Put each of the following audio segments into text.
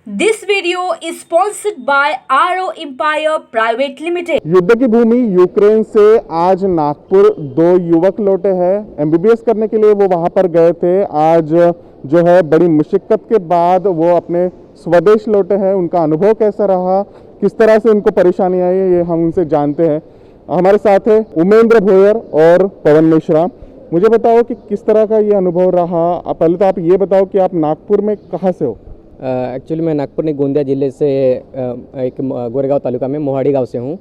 This video is sponsored by RO Empire Private Limited. युद्ध की भूमि Ukraine से आज नागपुर दो युवक लौटे हैं। एमबीबीएस करने के लिए वो वहाँ पर गए थे। आज जो है बड़ी मुश्किल के बाद वो अपने स्वदेश लौटे हैं। उनका अनुभव कैसा रहा, किस तरह से उनको परेशानी आई, ये हम उनसे जानते हैं। हमारे साथ है उमेंद्र भोयर और पवन मिश्रा। मुझे बताओ कि किस तरह का ये अनुभव रहा। पहले तो आप ये बताओ कि आप नागपुर में कहाँ से हो? एक्चुअली मैं नागपुर नहीं, गोंदिया ज़िले से एक गोरेगांव तालुका में मोहाड़ी गांव से हूँ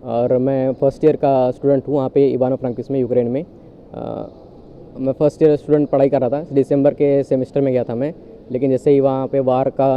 और मैं फर्स्ट ईयर का स्टूडेंट हूँ वहाँ पे इवानो फ्रांकिस में, यूक्रेन में। मैं फर्स्ट ईयर स्टूडेंट पढ़ाई कर रहा था। दिसंबर के सेमेस्टर में गया था मैं, लेकिन जैसे ही वहाँ पे वार का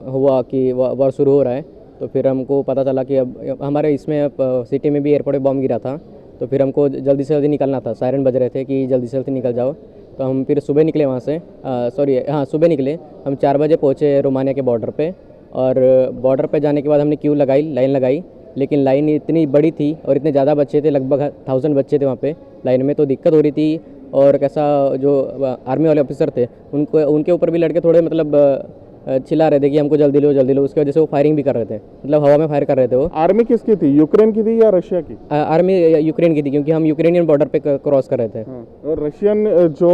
हुआ कि वार शुरू हो रहा है, तो फिर हमको पता चला कि अब हमारे इसमें सिटी में भी एयरपोर्ट बॉम्ब गिरा था। तो फिर हमको जल्दी से जल्दी निकलना था। सायरन बज रहे थे कि जल्दी से जल्दी निकल जाओ। तो हम फिर सुबह निकले वहाँ से, सुबह निकले। हम 4 बजे पहुँचे रोमानिया के बॉर्डर पे, और बॉर्डर पे जाने के बाद हमने लाइन लगाई, लेकिन लाइन इतनी बड़ी थी और इतने ज़्यादा बच्चे थे, लगभग 1000 बच्चे थे वहाँ पे लाइन में। तो दिक्कत हो रही थी। और कैसा जो आर्मी वाले ऑफिसर थे उनके ऊपर भी लड़के थोड़े मतलब चिल्ला रहे थे कि हमको जल्दी लो। उसकी वजह से वो फायरिंग भी कर रहे थे, मतलब हवा में फायर कर रहे थे वो। आर्मी किसकी थी, यूक्रेन की थी या रशिया की? आर्मी यूक्रेन की थी, क्योंकि हम यूक्रेनियन बॉर्डर पे क्रॉस कर रहे थे। और रशियन जो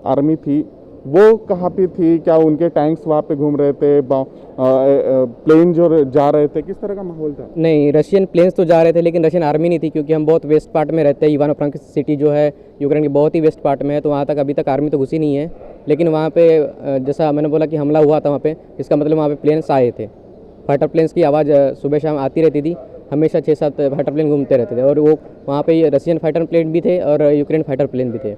आर्मी थी वो कहाँ पे थी? क्या उनके टैंक्स वहाँ पे घूम रहे थे? प्लेन जो जा रहे थे, किस तरह का माहौल था? नहीं, रशियन प्लेन्स तो जा रहे थे, लेकिन रशियन आर्मी नहीं थी, क्योंकि हम बहुत वेस्ट पार्ट में रहते हैं। इवानो फ्रांकिस सिटी जो है यूक्रेन की बहुत ही वेस्ट पार्ट में है, तो वहाँ तक अभी तक आर्मी तो घुसी नहीं है। लेकिन वहाँ पे जैसा मैंने बोला कि हमला हुआ था वहाँ पे, इसका मतलब वहाँ पे प्लेन्स आए थे। फाइटर प्लेन्स की आवाज़ सुबह शाम आती रहती थी। हमेशा 6-7 फाइटर प्लेन घूमते रहते थे, और वो वहाँ पे रशियन फाइटर प्लेन भी थे और यूक्रेन फाइटर प्लेन भी थे।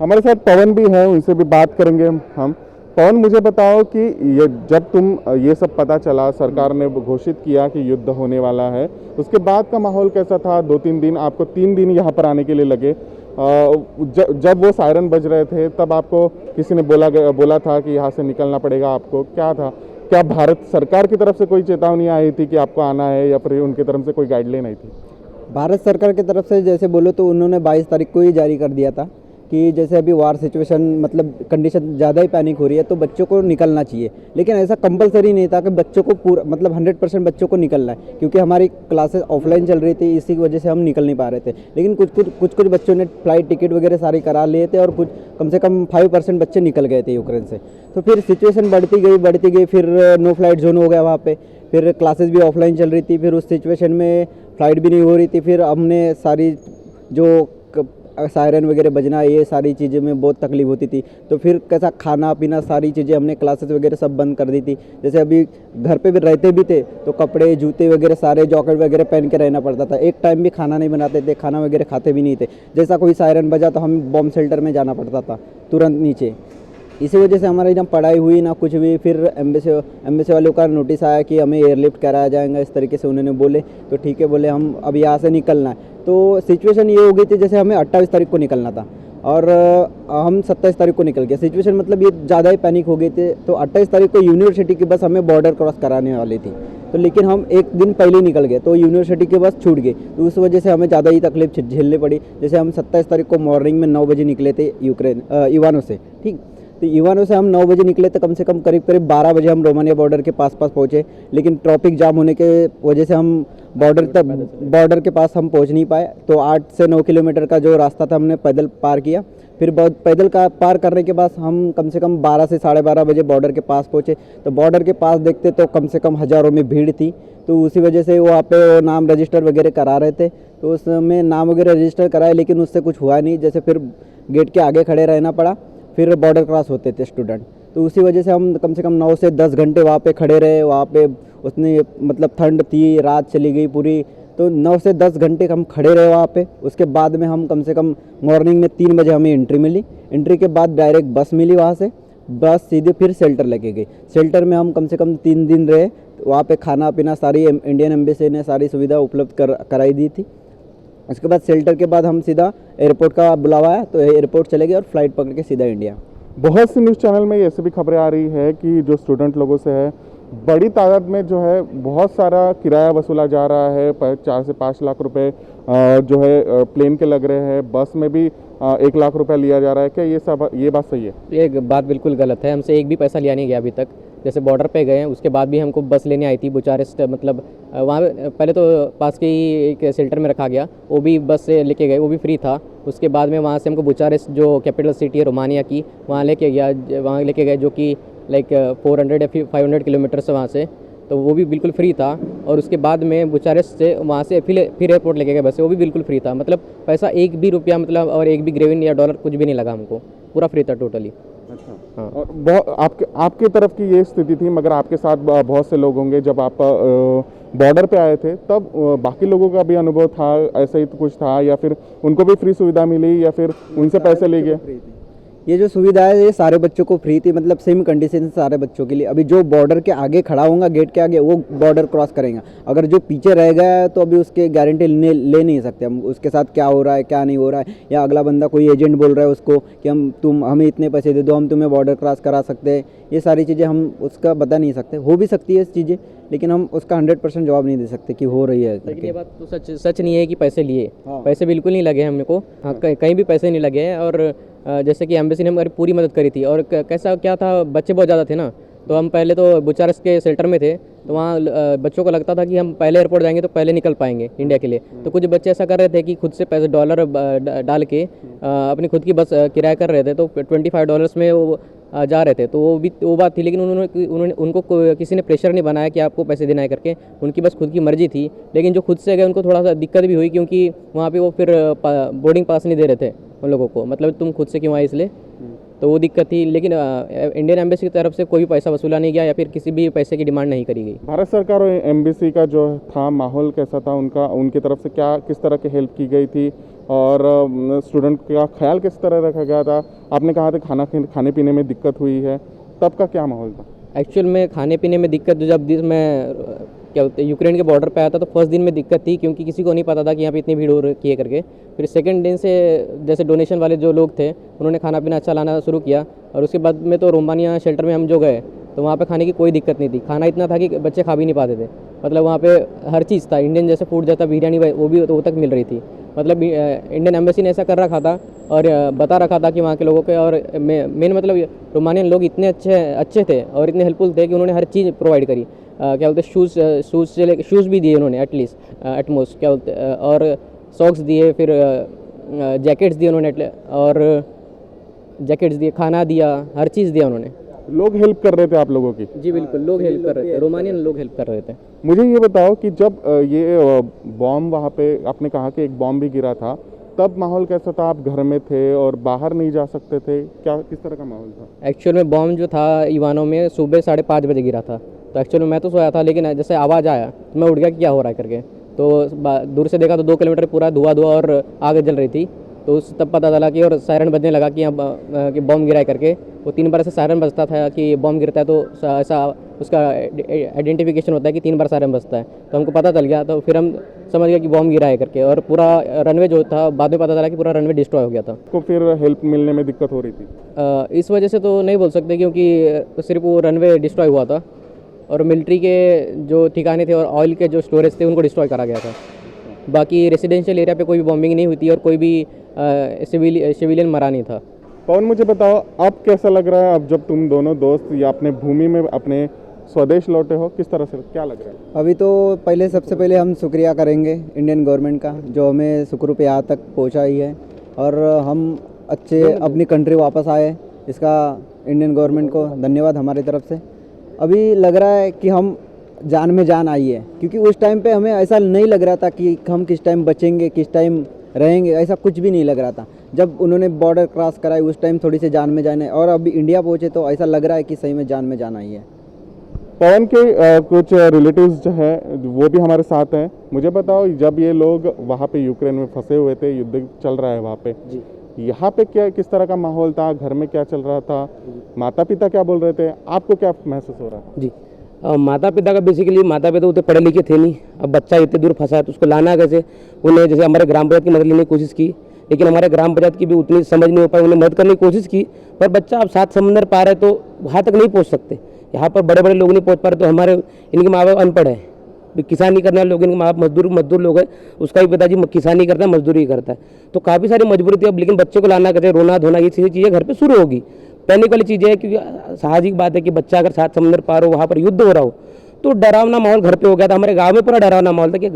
हमारे साथ पवन भी है, उनसे भी बात करेंगे हम। पवन, मुझे बताओ कि ये जब तुम ये सब पता चला, सरकार ने घोषित किया कि युद्ध होने वाला है, उसके बाद का माहौल कैसा था? 2-3 दिन, आपको 3 दिन यहाँ पर आने के लिए लगे। जब वो सायरन बज रहे थे तब आपको किसी ने बोला था कि यहाँ से निकलना पड़ेगा आपको, क्या था? क्या भारत सरकार की तरफ से कोई चेतावनी आई थी कि आपको आना है, या फिर उनकी तरफ से कोई गाइडलाइन आई थी? भारत सरकार की तरफ से जैसे बोलो तो उन्होंने 22 तारीख को ही जारी कर दिया था कि जैसे अभी वार सिचुएशन, मतलब कंडीशन ज़्यादा ही पैनिक हो रही है, तो बच्चों को निकलना चाहिए। लेकिन ऐसा कंपलसरी नहीं था कि बच्चों को पूरा, मतलब 100% बच्चों को निकलना है, क्योंकि हमारी क्लासेस ऑफलाइन चल रही थी, इसी की वजह से हम निकल नहीं पा रहे थे। लेकिन कुछ बच्चों ने फ्लाइट टिकट वगैरह सारी करा लिए थे, और कुछ कम से कम 5% बच्चे निकल गए थे यूक्रेन से। तो फिर सिचुएशन बढ़ती गई, फिर नो फ्लाइट जोन हो गया वहाँ पर। फिर क्लासेस भी ऑफलाइन चल रही थी, फिर उस सिचुएशन में फ्लाइट भी नहीं हो रही थी। फिर हमने सारी जो सायरन वगैरह बजना, ये सारी चीज़ें में बहुत तकलीफ होती थी। तो फिर कैसा खाना पीना सारी चीज़ें हमने क्लासेस वगैरह सब बंद कर दी थी। जैसे अभी घर पे भी रहते भी थे तो कपड़े जूते वगैरह सारे जॉकेट वगैरह पहन के रहना पड़ता था। एक टाइम भी खाना नहीं बनाते थे, खाना वगैरह खाते भी नहीं थे। जैसा कोई सायरन बजा तो हम बॉम्ब शेल्टर में जाना पड़ता था तुरंत नीचे। इसी वजह से हमारी ना पढ़ाई हुई ना कुछ भी। फिर एम्बेसी वालों का नोटिस आया कि हमें एयरलिफ्ट कराया जाएगा, इस तरीके से उन्होंने बोले। तो ठीक है, बोले हम अब यहाँ से निकलना है। तो सिचुएशन ये हो गई थी जैसे हमें 28 तारीख को निकलना था, और हम 27 तारीख को निकल गए। सिचुएशन मतलब ये ज़्यादा ही पैनिक हो गए थे। तो 28 तारीख को यूनिवर्सिटी की बस हमें बॉर्डर क्रॉस कराने वाली थी, तो लेकिन हम एक दिन पहले ही निकल गए, तो यूनिवर्सिटी की बस छूट गई। तो उस वजह से हमें ज़्यादा ही तकलीफ झेलनी पड़ी। जैसे हम 27 तारीख को मॉर्निंग में 9 बजे निकले थे इवानो से, ठीक। तो इवानो से हम 9 बजे निकले, तो कम से कम करीब 12 बजे हम रोमानिया बॉर्डर के पास पहुँचे। लेकिन ट्रैफिक जाम होने के वजह से हम बॉर्डर के पास हम पहुँच नहीं पाए। तो 8 से 9 किलोमीटर का जो रास्ता था हमने पैदल पार किया। फिर पैदल का पार करने के बाद हम कम से कम 12 से 12:30 बजे बॉर्डर के पास पहुँचे। तो बॉर्डर के पास देखते तो कम से कम हज़ारों में भीड़ थी। तो उसी वजह से वहाँ पे वो नाम रजिस्टर वगैरह करा रहे थे, तो उसमें नाम वगैरह रजिस्टर कराए, लेकिन उससे कुछ हुआ नहीं। जैसे फिर गेट के आगे खड़े रहना पड़ा, फिर बॉर्डर क्रॉस होते थे स्टूडेंट। तो उसी वजह से हम कम से कम 9 से 10 घंटे वहाँ पे खड़े रहे। वहाँ पे उसने मतलब ठंड थी, रात चली गई पूरी, तो 9 से 10 घंटे हम खड़े रहे वहाँ पे। उसके बाद में हम कम से कम मॉर्निंग में 3 बजे हमें एंट्री मिली। एंट्री के बाद डायरेक्ट बस मिली, वहाँ से बस सीधे फिर शेल्टर लेके गई। शेल्टर में हम कम से कम 3 दिन रहे। वहाँ पे खाना पीना सारी इंडियन एम्बेसी ने सारी सुविधा उपलब्ध कराई दी थी। उसके बाद शेल्टर के बाद हम सीधा एयरपोर्ट का बुलावा है, तो एयरपोर्ट चले गए और फ्लाइट पकड़ के सीधा इंडिया। बहुत सी न्यूज़ चैनल में ऐसे भी खबरें आ रही है कि जो स्टूडेंट लोगों से है, बड़ी तादाद में जो है बहुत सारा किराया वसूला जा रहा है। 4 से 5 लाख रुपए जो है प्लेन के लग रहे हैं। बस में भी 1 लाख रुपया लिया जा रहा है। क्या ये बात सही है? ये बात बिल्कुल गलत है। हमसे एक भी पैसा लिया नहीं गया अभी तक। जैसे बॉर्डर पे गए, उसके बाद भी हमको बस लेने आई थी बुचारेस्ट, मतलब वहाँ पहले तो पास के ही एक शेल्टर में रखा गया, वो भी बस से लेके गए, वो भी फ्री था। उसके बाद में वहाँ से हमको बुचारेस्ट जो कैपिटल सिटी है रोमानिया की, वहाँ लेके गए जो कि लाइक 400 या 500 किलोमीटर से वहाँ से, तो वो भी बिल्कुल फ्री था। और उसके बाद में बुचारेस्ट से वहाँ से फिर एयरपोर्ट लेके गए बस से, वो भी बिल्कुल फ्री था। मतलब पैसा एक भी रुपया मतलब और एक भी ग्रेविन या डॉलर कुछ भी नहीं लगा हमको, पूरा फ्री था टोटली। अच्छा। हाँ। और आपके तरफ की ये स्थिति थी, मगर आपके साथ बहुत से लोग होंगे जब आप बॉर्डर पे आए थे, तब बाकी लोगों का भी अनुभव था, ऐसा ही तो कुछ था, या फिर उनको भी फ्री सुविधा मिली या फिर उनसे पैसे ले गए? ये जो सुविधा है ये सारे बच्चों को फ्री थी, मतलब सेम कंडीशन सारे बच्चों के लिए। अभी जो बॉर्डर के आगे खड़ा होगा गेट के आगे, वो बॉर्डर क्रॉस करेगा। अगर जो पीछे रह गया है तो अभी उसके गारंटी ले नहीं सकते हम, उसके साथ क्या हो रहा है क्या नहीं हो रहा है, या अगला बंदा कोई एजेंट बोल रहा है उसको कि हमें इतने पैसे दे दो, हम तुम्हें बॉर्डर क्रॉस करा सकते हैं। ये सारी चीज़ें हम उसका बता नहीं सकते, हो भी सकती है चीज़ें, लेकिन हम उसका 100% जवाब नहीं दे सकते कि हो रही है लेकिन करके। ये बात तो सच नहीं है कि पैसे लिए, हाँ। पैसे बिल्कुल नहीं लगे हमको। हाँ, कहीं भी पैसे नहीं लगे हैं। और जैसे कि एम्बेसी ने हमारी पूरी मदद करी थी। और कैसा क्या था, बच्चे बहुत ज़्यादा थे ना, तो हम पहले तो बुचारेस्ट के शेल्टर में थे, तो वहाँ बच्चों को लगता था कि हम पहले एयरपोर्ट जाएंगे तो पहले निकल पाएंगे इंडिया के लिए। तो कुछ बच्चे ऐसा कर रहे थे कि खुद से पैसे डॉलर डाल के अपनी खुद की बस किराया कर रहे थे, तो $25 में वो जा रहे थे। तो वो बात थी, लेकिन उनको किसी ने प्रेशर नहीं बनाया कि आपको पैसे देना है करके, उनकी बस खुद की मर्जी थी। लेकिन जो खुद से गए उनको थोड़ा सा दिक्कत भी हुई, क्योंकि वहाँ पे वो फिर बोर्डिंग पास नहीं दे रहे थे उन लोगों को, मतलब तुम खुद से क्यों आए इसलिए, तो वो दिक्कत थी। लेकिन इंडियन एम्बेसी की तरफ से कोई भी पैसा वसूला नहीं गया या फिर किसी भी पैसे की डिमांड नहीं करी गई। भारत सरकार और एम्बेसी का जो था माहौल कैसा था, उनकी तरफ से किस तरह की हेल्प की गई थी, और स्टूडेंट का ख्याल किस तरह रखा गया था? आपने कहा था खाने पीने में दिक्कत हुई है, तब का क्या माहौल था? एक्चुअल में खाने पीने में दिक्कत जब मैं क्या बोलते हैं यूक्रेन के बॉर्डर पे आया था, तो फर्स्ट दिन में दिक्कत थी, क्योंकि किसी को नहीं पता था कि यहाँ पे इतनी भीड़ हो रही है करके। फिर सेकंड दिन से जैसे डोनेशन वाले जो लोग थे उन्होंने खाना पीना अच्छा लाना शुरू किया। और उसके बाद में तो रोमानिया शेल्टर में हम जो गए, तो वहाँ पे खाने की कोई दिक्कत नहीं थी। खाना इतना था कि बच्चे खा भी नहीं पाते थे, मतलब वहाँ पे हर चीज़ था, इंडियन जैसे फूड जैसा बिरयानी वो भी वो तक मिल रही थी। मतलब इंडियन एम्बेसी ने ऐसा कर रखा था और बता रखा था कि वहाँ के लोगों के, और मेन मतलब रोमानियन लोग इतने अच्छे थे और इतने हेल्पफुल थे कि उन्होंने हर चीज़ प्रोवाइड करी। क्या बोलते हैं, शूज़ भी दिए उन्होंने एटमोस्ट क्या बोलते और सॉक्स दिए, फिर जैकेट्स दिए उन्होंने, और जैकेट्स दिए, खाना दिया, हर चीज़ दिया उन्होंने। लोग हेल्प कर रहे थे आप लोगों की? जी बिल्कुल, लोग हेल्प कर रहे थे, रोमानियन लोग हेल्प कर रहे थे। मुझे ये बताओ कि जब ये बॉम्ब वहाँ पे, आपने कहा कि एक बॉम्ब भी गिरा था, तब माहौल कैसा था? आप घर में थे और बाहर नहीं जा सकते थे, किस तरह का माहौल था? एक्चुअल में बॉम्ब जो था इवानो में सुबह 5:30 बजे गिरा था। तो एक्चुअल में मैं तो सोया था, लेकिन जैसे आवाज़ आया तो मैं उठ गया कि क्या हो रहा है करके। तो दूर से देखा तो 2 किलोमीटर पूरा धुआं और आग जल रही थी। तो तब पता चला कि, और सायरन बजने लगा कि यहाँ कि बॉम्ब गिरा है करके। वो 3 बार से सायरन बजता था कि बॉम्ब गिरता है, तो ऐसा उसका आइडेंटिफिकेशन होता है कि 3 बार सायरन बजता है। तो हमको पता चल गया, तो फिर हम समझ गए कि बॉम्ब गिरा है करके। और पूरा रनवे जो था, बाद में पता चला कि पूरा रनवे डिस्ट्रॉय हो गया था। तो फिर हेल्प मिलने में दिक्कत हो रही थी? इस वजह से तो नहीं बोल सकते, क्योंकि सिर्फ वो रनवे डिस्ट्रॉय हुआ था और मिलिट्री के जो ठिकाने थे और ऑयल के जो स्टोरेज थे उनको डिस्ट्रॉय करा गया था। बाकी रेसिडेंशियल एरिया पे कोई भी बॉम्बिंग नहीं हुई थी और कोई भी सिविलियन मरा नहीं था। पवन, मुझे बताओ अब कैसा लग रहा है, अब जब तुम दोनों दोस्त या अपने भूमि में अपने स्वदेश लौटे हो, किस तरह से क्या लग रहा है? अभी तो सबसे पहले हम शुक्रिया करेंगे इंडियन गवर्नमेंट का, जो हमें सुखरूप यहाँ तक पहुँचाई है और हम अच्छे अपनी कंट्री वापस आए। इसका इंडियन गवर्नमेंट को धन्यवाद हमारी तरफ से। अभी लग रहा है कि हम जान में जान आई है, क्योंकि उस टाइम पे हमें ऐसा नहीं लग रहा था कि हम किस टाइम बचेंगे, किस टाइम रहेंगे, ऐसा कुछ भी नहीं लग रहा था। जब उन्होंने बॉर्डर क्रॉस कराई उस टाइम थोड़ी सी जान में जान है, और अभी इंडिया पहुँचे तो ऐसा लग रहा है कि सही में जान आई है। पवन के कुछ रिलेटिव्स जो है वो भी हमारे साथ हैं। मुझे बताओ, जब ये लोग वहाँ पे यूक्रेन में फंसे हुए थे, युद्ध चल रहा है वहाँ पे, जी, यहाँ पे किस तरह का माहौल था? घर में क्या चल रहा था? माता पिता क्या बोल रहे थे? आपको क्या महसूस हो रहा था? जी, माता पिता का बेसिकली, माता पिता उतने पढ़े लिखे थे नहीं। अब बच्चा इतने दूर फंसा है तो उसको लाना कैसे? उन्हें जैसे हमारे ग्राम पंचायत की मदद लेने की कोशिश की, लेकिन हमारे ग्राम पंचायत की भी उतनी समझ नहीं हो पाई, उन्हें मदद करने की कोशिश की, पर बच्चा अब 7 समंदर पार है तो वहाँ तक नहीं पहुँच सकते। यहाँ पर बड़े बड़े लोग नहीं पहुँच पा रहे, तो हमारे इनके माँ बाप अनपढ़ है, किसानी करने वाले लोग, इनके माँ बाप मजदूर लोग हैं। उसका भी पिताजी किसानी करता है, मजदूरी करता है, तो काफ़ी सारी मजबूरी थी अब। लेकिन बच्चे को लाना कैसे? रोना धोना ये चीज़ें घर पे शुरू होगी। पैनिक वाली चीज़ है, क्योंकि साहजिक बात है कि बच्चा अगर सात समुद्र पार हो, वहाँ पर युद्ध हो रहा हो, तो डरावना माहौल घर पे हो गया था। हमारे गांव में पूरा डरावना माहौल था कि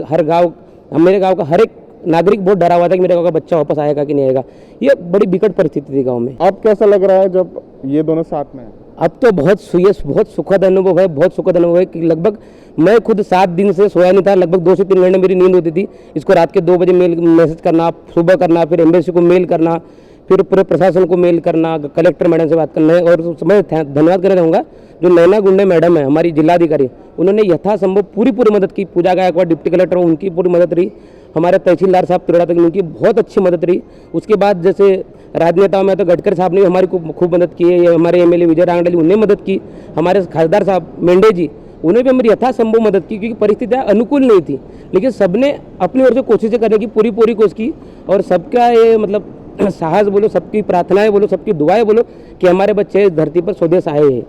मेरे गांव का हर एक नागरिक बहुत डरा हुआ था कि मेरे गांव का बच्चा वापस आएगा कि नहीं आएगा। ये बड़ी विकट परिस्थिति थी गांव में। अब कैसा लग रहा है जब ये दोनों साथ में हैं? अब तो बहुत सुखद अनुभव है, बहुत सुखद अनुभव है कि लगभग मैं खुद 7 दिन से सोया नहीं था। लगभग 2 से 3 घंटे मेरी नींद होती थी। इसको रात के 2 बजे मैसेज करना, सुबह करना, फिर एम्बेसी को मेल करना, फिर पूरे प्रशासन को मेल करना, कलेक्टर मैडम से बात करना है। और मैं धन्यवाद करना चाहूँगा जो नैना गुंडे मैडम है, हमारी जिलाधिकारी, उन्होंने यथासंभव पूरी मदद की। पूजा गायकवाड़ डिप्टी कलेक्टर, उनकी पूरी मदद रही। हमारे तहसीलदार साहब तिरोड़ा तक, उनकी बहुत अच्छी मदद रही। उसके बाद जैसे राजनेताओं में तो गडकरी साहब ने भी हमारी खूब मदद की है। ये हमारे एमएलए विजय रांगडली, उन्हें मदद की। हमारे खासदार साहब मेंढे जी, उन्हें भी हमारी यथासंभव मदद की, क्योंकि परिस्थितियाँ अनुकूल नहीं थी। लेकिन सबने अपनी ओर से कोशिशें करने की पूरी कोशिश की। और सबका ये मतलब साहस बोलो, सबकी प्रार्थनाएं बोलो, सबकी दुआएं बोलो कि हमारे बच्चे इस धरती पर स्वदेश आए हैं।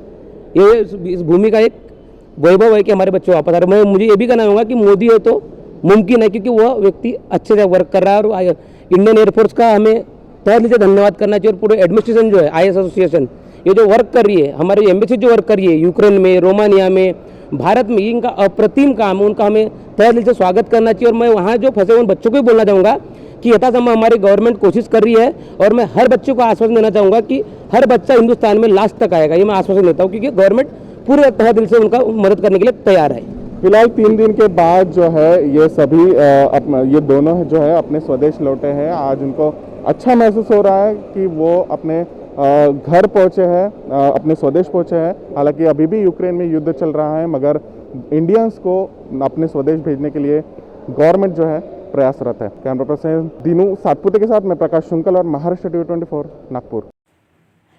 ये इस भूमि का एक वैभव है कि हमारे बच्चे वापस आ रहे हैं। मुझे ये भी कहना होगा कि मोदी है तो मुमकिन है, क्योंकि वह व्यक्ति अच्छे से वर्क कर रहा है। और इंडियन एयरफोर्स का हमें तहे दिल से धन्यवाद करना चाहिए। और पूरे एडमिनिस्ट्रेशन जो है, IAS एसोसिएशन, ये जो वर्क कर रही है, हमारी एम्बेसी जो वर्क कर रही है यूक्रेन में, रोमानिया में, भारत में, इनका अप्रतिम काम है। उनका हमें तहे दिल से स्वागत करना चाहिए। और मैं वहाँ जो फंसे उन बच्चों को भी बोलना चाहूँगा कि यथासंभव हमारी गवर्नमेंट कोशिश कर रही है। और मैं हर बच्चे को आश्वासन देना चाहूँगा कि हर बच्चा हिंदुस्तान में लास्ट तक आएगा। ये मैं आश्वासन देता हूँ, क्योंकि गवर्नमेंट पूरे तहे दिल से उनका मदद करने के लिए तैयार है। फिलहाल 3 दिन के बाद जो है ये सभी ये दोनों जो है अपने स्वदेश लौटे हैं। आज उनको अच्छा महसूस हो रहा है कि वो अपने घर पहुंचे हैं, अपने स्वदेश पहुंचे हैं। हालांकि अभी भी यूक्रेन में युद्ध चल रहा है, मगर इंडियंस को अपने स्वदेश भेजने के लिए गवर्नमेंट जो है प्रयासरत है। कैमरा पर्सन दीनू सातपुते के साथ मैं प्रकाश शुंकल और महाराष्ट्र टीवी 24 नागपुर।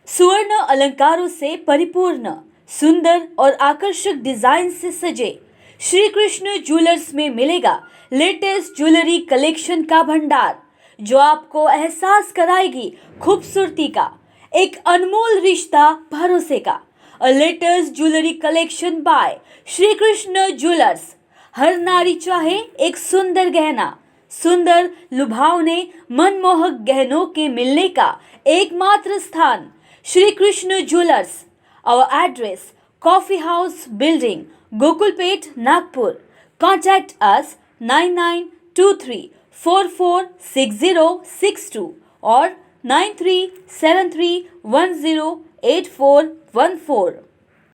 सुवर्ण अलंकारों से परिपूर्ण, सुंदर और आकर्षक डिजाइन से सजे श्री कृष्ण ज्वेलर्स में मिलेगा लेटेस्ट ज्वेलरी कलेक्शन का भंडार, जो आपको एहसास कराएगी खूबसूरती का एक अनमोल रिश्ता भरोसे का। A latest jewellery collection by Shri Krishna jewellers. हर नारी चाहे एक सुंदर गहना, सुंदर लुभावने मनमोहक गहनों के मिलने का एकमात्र स्थान Shri Krishna jewellers. Our address coffee house building, Gokulpet, Nagpur. Contact us 9923446062 or 9373108414.